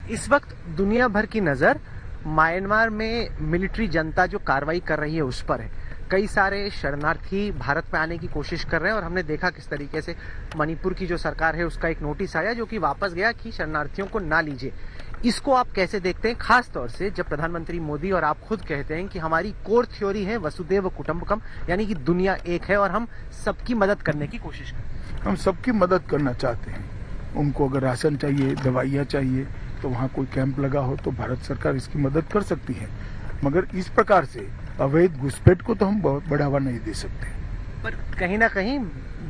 इस वक्त दुनिया भर की नजर म्यांमार में मिलिट्री जनता जो कार्रवाई कर रही है उस पर है। कई सारे शरणार्थी भारत में आने की कोशिश कर रहे हैं और हमने देखा किस तरीके से मणिपुर की जो सरकार है उसका एक नोटिस आया जो कि वापस गया कि शरणार्थियों को ना लीजिए। इसको आप कैसे देखते हैं, खास तौर से जब प्रधानमंत्री मोदी और आप खुद कहते हैं कि हमारी कोर थ्योरी है वसुदेव कुटुंबकम, यानी कि दुनिया एक है और हम सबकी मदद करने की कोशिश करते हैं। हम सबकी मदद करना चाहते हैं। उनको अगर राशन चाहिए, दवाइयाँ चाहिए तो वहाँ कोई कैंप लगा हो तो भारत सरकार इसकी मदद कर सकती है, मगर इस प्रकार से अवैध घुसपैठ को तो हम बहुत बढ़ावा नहीं दे सकते। पर कहीं ना कहीं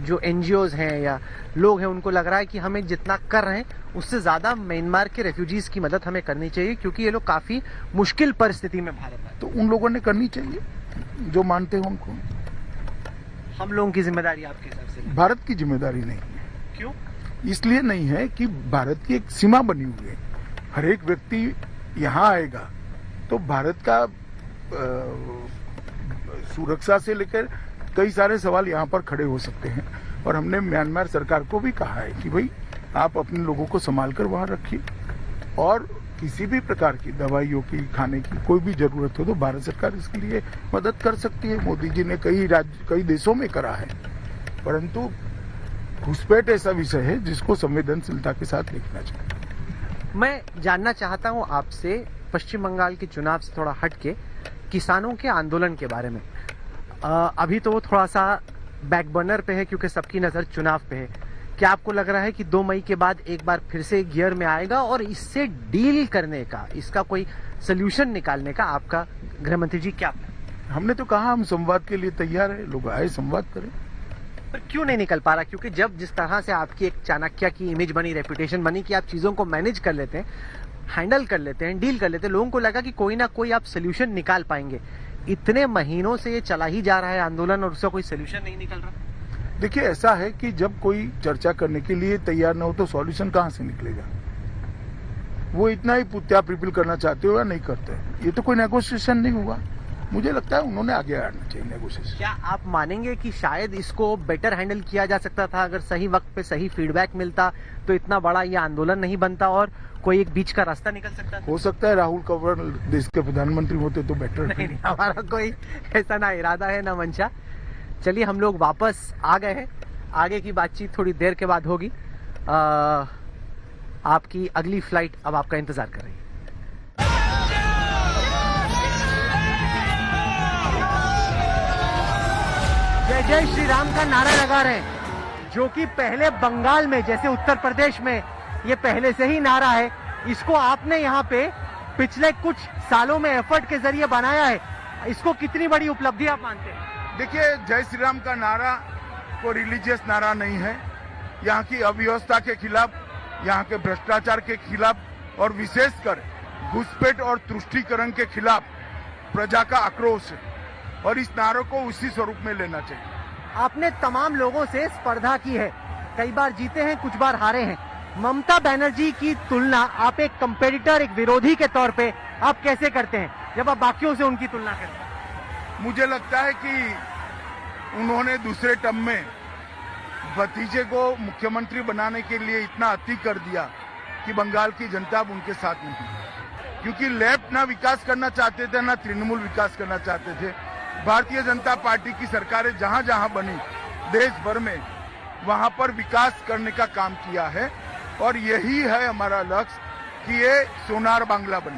जो एनजीओज हैं या लोग हैं उनको लग रहा है कि हमें जितना कर रहे हैं उससे ज्यादा म्यांमार के रेफ्यूजीज की मदद हमें करनी चाहिए, क्योंकि ये लोग काफी मुश्किल परिस्थिति में भारत आए। तो उन लोगों ने करनी चाहिए जो मानते हैं उनको। हम लोगों की जिम्मेदारी आपके हिसाब से? भारत की जिम्मेदारी नहीं है। क्यों? इसलिए नहीं है कि भारत की एक सीमा बनी हुई है। हर एक व्यक्ति यहाँ आएगा तो भारत का सुरक्षा से लेकर कई सारे सवाल यहाँ पर खड़े हो सकते हैं और हमने म्यांमार सरकार को भी कहा है कि भाई आप अपने लोगों को संभाल कर वहाँ रखिए और किसी भी प्रकार की दवाइयों की, खाने की कोई भी जरूरत हो तो भारत सरकार इसके लिए मदद कर सकती है। मोदी जी ने कई देशों में करा है, परंतु घुसपैठ ऐसा विषय है जिसको संवेदनशीलता के साथ देखना चाहिए। मैं जानना चाहता हूं आपसे पश्चिम बंगाल के चुनाव से थोड़ा हटके किसानों के आंदोलन के बारे में। अभी तो वो थोड़ा सा बैक बर्नर पे है क्योंकि सबकी नजर चुनाव पे है। क्या आपको लग रहा है कि 2 मई के बाद एक बार फिर से गियर में आएगा और इससे डील करने का, इसका कोई सोल्यूशन निकालने का आपका गृह मंत्री जी क्या? हमने तो कहा हम संवाद के लिए तैयार है, लोग आए संवाद करें। पर क्यों नहीं निकल पा रहा? क्योंकि जब जिस तरह से आपकी एक चाणक्य की इमेज बनी, रेपुटेशन बनी कि आप चीजों को मैनेज कर लेते हैं, हैंडल कर लेते हैं, डील कर लेते हैं, लोगों को लगा कि कोई ना कोई आप सोल्यूशन निकाल पाएंगे। इतने महीनों से ये चला ही जा रहा है आंदोलन और उसका कोई सोल्यूशन नहीं निकल रहा। देखिए, ऐसा है कि जब कोई चर्चा करने के लिए तैयार ना हो तो सॉल्यूशन कहां से निकलेगा। वो इतना ही पुत्या प्रिपिल करना चाहते हो या नहीं करते, ये तो कोई नेगोशिएशन नहीं हुआ। मुझे लगता है उन्होंने आगे आना चाहिए नेगोशिएशन। क्या आप मानेंगे कि शायद इसको बेटर हैंडल किया जा सकता था? अगर सही वक्त पे सही फीडबैक मिलता तो इतना बड़ा ये आंदोलन नहीं बनता और कोई एक बीच का रास्ता निकल सकता था। हो सकता है राहुल कंवर देश के प्रधानमंत्री होते तो बेटर। नहीं, हमारा कोई ऐसा ना इरादा है ना मंशा। चलिए, हम लोग वापस आ गए हैं। आगे की बातचीत थोड़ी देर के बाद होगी। आपकी अगली फ्लाइट अब आपका इंतजार कर रही है। जय जय श्री राम का नारा लगा रहे हैं, जो कि पहले बंगाल में, जैसे उत्तर प्रदेश में ये पहले से ही नारा है, इसको आपने यहाँ पे पिछले कुछ सालों में एफर्ट के जरिए बनाया है। इसको कितनी बड़ी उपलब्धि आप मानते हैं? देखिए, जय श्री राम का नारा कोई रिलीजियस नारा नहीं है। यहाँ की अव्यवस्था के खिलाफ, यहाँ के भ्रष्टाचार के खिलाफ और विशेषकर घुसपैठ और तुष्टीकरण के खिलाफ प्रजा का आक्रोश है और इस नारे को उसी स्वरूप में लेना चाहिए। आपने तमाम लोगों से स्पर्धा की है, कई बार जीते हैं, कुछ बार हारे हैं। ममता बनर्जी की तुलना आप एक कंपेटिटर, एक विरोधी के तौर पे आप कैसे करते हैं जब आप बाकियों से उनकी तुलना करते हैं? मुझे लगता है कि उन्होंने दूसरे टर्म में भतीजे को मुख्यमंत्री बनाने के लिए इतना अति कर दिया कि बंगाल की जनता अब उनके साथ नहीं, क्योंकि लेफ्ट ना विकास करना चाहते थे ना तृणमूल विकास करना चाहते थे। भारतीय जनता पार्टी की सरकारें जहां जहां बनी देश भर में, वहां पर विकास करने का काम किया है और यही है हमारा लक्ष्य कि ये सोनार बांग्ला बने।